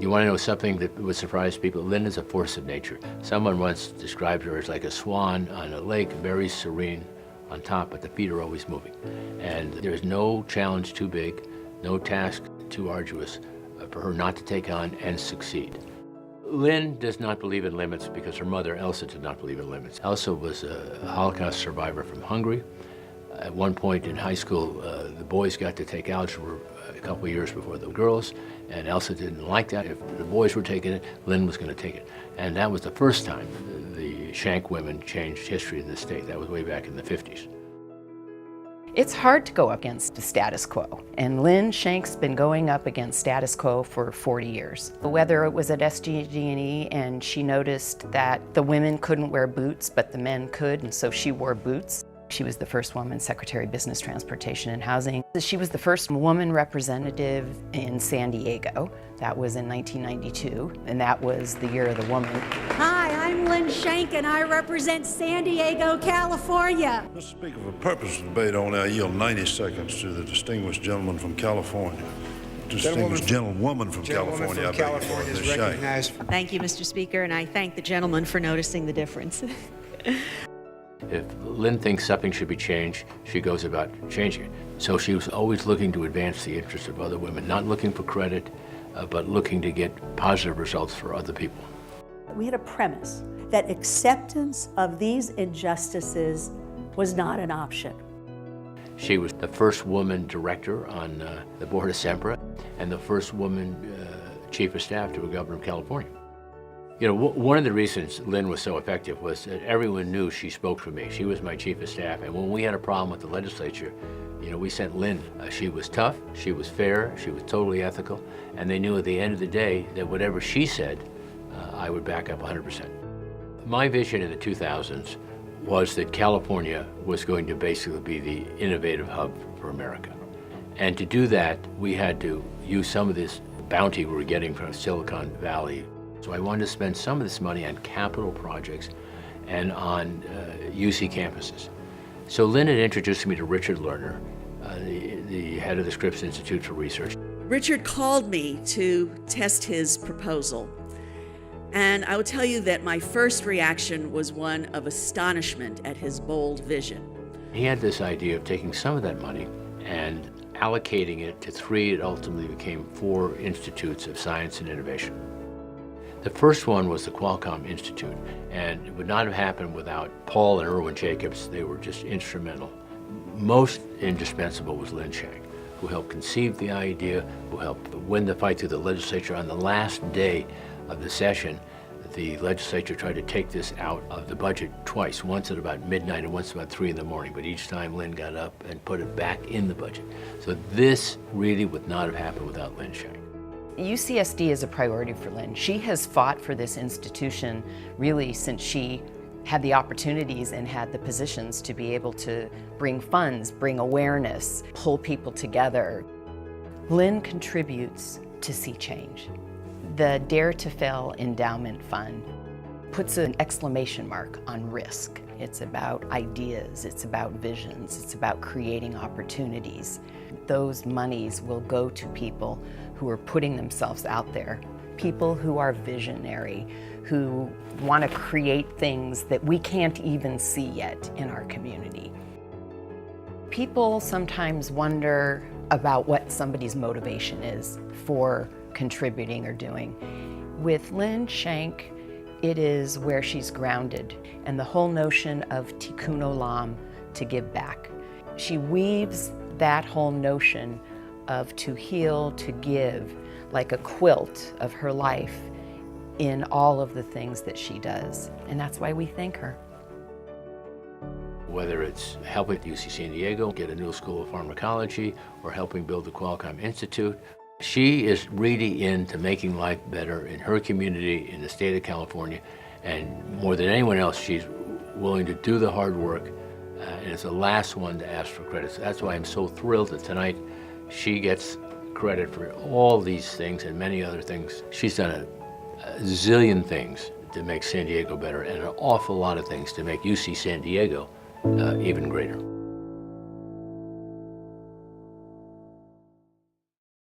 You want to know something that would surprise people? Lynn is a force of nature. Someone once described her as like a swan on a lake, very serene on top, but the feet are always moving. And there's no challenge too big, no task too arduous for her not to take on and succeed. Lynn does not believe in limits because her mother, Elsa, did not believe in limits. Elsa was a Holocaust survivor from Hungary. At one point in high school, the boys got to take algebra a couple of years before the girls, and Elsa didn't like that. If the boys were taking it, Lynn was going to take it. And that was the first time the Schenk women changed history in the state. That was way back in the 50s. It's hard to go up against the status quo, and Lynn Schenk's been going up against status quo for 40 years. Whether it was at SDG&E and she noticed that the women couldn't wear boots, but the men could, and so she wore boots. She was the first woman Secretary of Business, Transportation, and Housing. She was the first woman representative in San Diego. That was in 1992, and that was the year of the woman. Hi, I'm Lynn Schenk, and I represent San Diego, California. Mr. Speaker, for purpose of debate only, I yield 90 seconds to the distinguished gentleman from California. Distinguished gentlewoman from California, is recognized. Thank you, Mr. Speaker, and I thank the gentleman for noticing the difference. If Lynn thinks something should be changed, she goes about changing it. So she was always looking to advance the interests of other women, not looking for credit, but looking to get positive results for other people. We had a premise that acceptance of these injustices was not an option. She was the first woman director on the board of SEMPRA and the first woman chief of staff to a governor of California. You know, one of the reasons Lynn was so effective was that everyone knew she spoke for me. She was my chief of staff, and when we had a problem with the legislature, you know, we sent Lynn. She was tough, she was fair, she was totally ethical, and they knew at the end of the day that whatever she said, I would back up 100%. My vision in the 2000s was that California was going to basically be the innovative hub for America. And to do that, we had to use some of this bounty we were getting from Silicon Valley. So I wanted to spend some of this money on capital projects and on UC campuses. So Lynn had introduced me to Richard Lerner, the head of the Scripps Institute for Research. Richard called me to test his proposal. And I will tell you that my first reaction was one of astonishment at his bold vision. He had this idea of taking some of that money and allocating it to 3, it ultimately became 4 institutes of science and innovation. The first one was the Qualcomm Institute, and it would not have happened without Paul and Irwin Jacobs. They were just instrumental. Most indispensable was Lynn Schenk, who helped conceive the idea, who helped win the fight through the legislature. On the last day of the session, the legislature tried to take this out of the budget twice, once at about midnight and once about 3 in the morning, but each time Lynn got up and put it back in the budget. So this really would not have happened without Lynn Schenk. UCSD is a priority for Lynn. She has fought for this institution really since she had the opportunities and had the positions to be able to bring funds, bring awareness, pull people together. Lynn contributes to see change. The Dare to Fail Endowment Fund puts an exclamation mark on risk. It's about ideas, it's about visions, it's about creating opportunities. Those monies will go to people who are putting themselves out there, people who are visionary, who want to create things that we can't even see yet in our community. People sometimes wonder about what somebody's motivation is for contributing or doing. With Lynn Schenk, it is where she's grounded, and the whole notion of tikkun olam, to give back. She weaves that whole notion of to heal, to give, like a quilt of her life in all of the things that she does. And that's why we thank her. Whether it's helping UC San Diego get a new school of pharmacology or helping build the Qualcomm Institute, she is really into making life better in her community, in the state of California, and more than anyone else, she's willing to do the hard work and is the last one to ask for credit. So that's why I'm so thrilled that tonight she gets credit for all these things and many other things. She's done a zillion things to make San Diego better and an awful lot of things to make UC San Diego even greater.